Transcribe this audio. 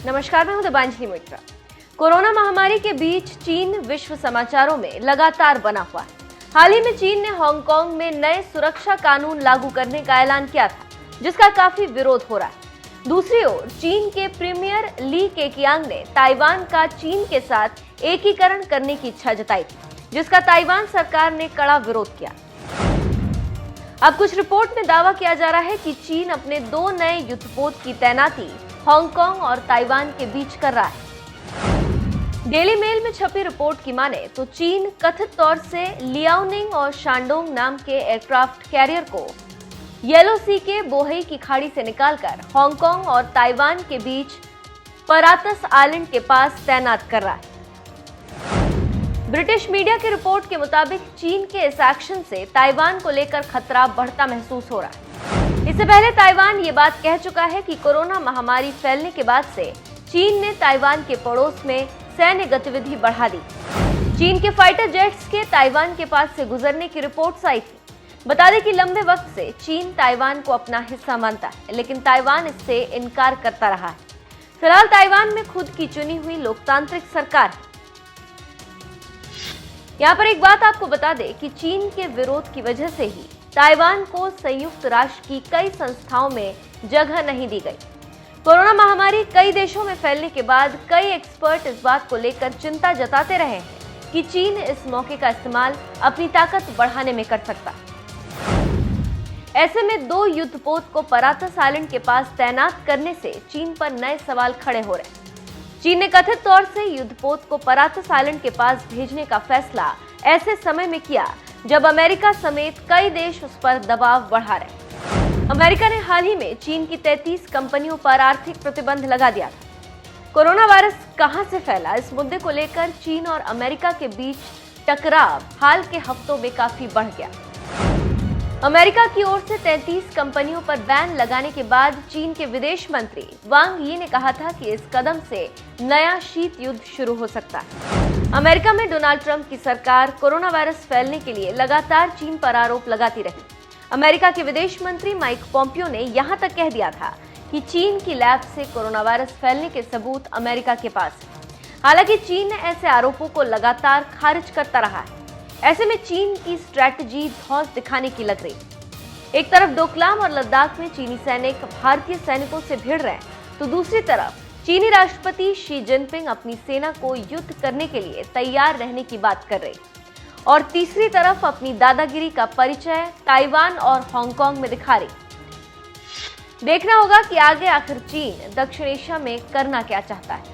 नमस्कार, मैं हूं दिबांजलि मित्रा। कोरोना महामारी के बीच चीन विश्व समाचारों में लगातार बना हुआ है। हाल ही में चीन ने हांगकांग में नए सुरक्षा कानून लागू करने का ऐलान किया था, जिसका काफी विरोध हो रहा है। दूसरी ओर चीन के प्रीमियर ली केकियांग ने ताइवान का चीन के साथ एकीकरण करने की इच्छा जताई थी, जिसका ताइवान सरकार ने कड़ा विरोध किया। अब कुछ रिपोर्ट में दावा किया जा रहा है कि चीन अपने 2 नए युद्धपोत की तैनाती हांगकांग और ताइवान के बीच कर रहा है। डेली मेल में छपी रिपोर्ट की माने तो चीन कथित तौर से लियाओनिंग और शांडोंग नाम के एयरक्राफ्ट कैरियर को येलो सी के बोहेई की खाड़ी से निकालकर हांगकांग और ताइवान के बीच परातस आइलैंड के पास तैनात कर रहा है। ब्रिटिश मीडिया की रिपोर्ट के मुताबिक चीन के इस एक्शन से ताइवान को लेकर खतरा बढ़ता महसूस हो रहा है। इससे पहले ताइवान ये बात कह चुका है कि कोरोना महामारी फैलने के बाद से चीन ने ताइवान के पड़ोस में सैन्य गतिविधि बढ़ा दी। चीन के फाइटर जेट्स के ताइवान के पास से गुजरने की रिपोर्ट्स आई थी। बता दें कि लंबे वक्त से चीन ताइवान को अपना हिस्सा मानता है, लेकिन ताइवान इससे इनकार करता रहा है। फिलहाल ताइवान में खुद की चुनी हुई लोकतांत्रिक सरकार है। यहाँ पर एक बात आपको बता दें कि चीन के विरोध की वजह से ही ताइवान को संयुक्त राष्ट्र की कई संस्थाओं में जगह नहीं दी गई। कोरोना महामारी कई देशों में फैलने के बाद कई एक्सपर्ट इस बात को लेकर चिंता जताते रहे हैं कि चीन इस मौके का इस्तेमाल अपनी ताकत बढ़ाने में कर सकता है। ऐसे में 2 युद्धपोत को परातस आइलैंड के पास तैनात करने से चीन पर नए सवाल खड़े हो रहे हैं। चीन ने कथित तौर से युद्धपोत को परातस आइलैंड के पास भेजने का फैसला ऐसे समय में किया जब अमेरिका समेत कई देश उस पर दबाव बढ़ा रहे। अमेरिका ने हाल ही में चीन की 33 कंपनियों पर आर्थिक प्रतिबंध लगा दिया था। कोरोना वायरस कहां से फैला, इस मुद्दे को लेकर चीन और अमेरिका के बीच टकराव हाल के हफ्तों में काफी बढ़ गया। अमेरिका की ओर से 33 कंपनियों पर बैन लगाने के बाद चीन के विदेश मंत्री वांग यी ने कहा था कि इस कदम से नया शीत युद्ध शुरू हो सकता है। अमेरिका में डोनाल्ड ट्रंप की सरकार कोरोना वायरस फैलने के लिए लगातार चीन पर आरोप लगाती रही। अमेरिका के विदेश मंत्री माइक पोम्पियो ने यहां तक कह दिया था कि चीन की लैब से कोरोना वायरस फैलने के सबूत अमेरिका के पास है। हालांकि चीन ने ऐसे आरोपों को लगातार खारिज करता रहा है। ऐसे में चीन की स्ट्रैटेजी धौंस दिखाने की लग रही। एक तरफ डोकलाम और लद्दाख में चीनी सैनिक भारतीय सैनिकों से भिड़ रहे हैं, तो दूसरी तरफ चीनी राष्ट्रपति शी जिनपिंग अपनी सेना को युद्ध करने के लिए तैयार रहने की बात कर रही और तीसरी तरफ अपनी दादागिरी का परिचय ताइवान और हांगकांग में दिखा रही। देखना होगा कि आगे आखिर चीन दक्षिण एशिया में करना क्या चाहता है।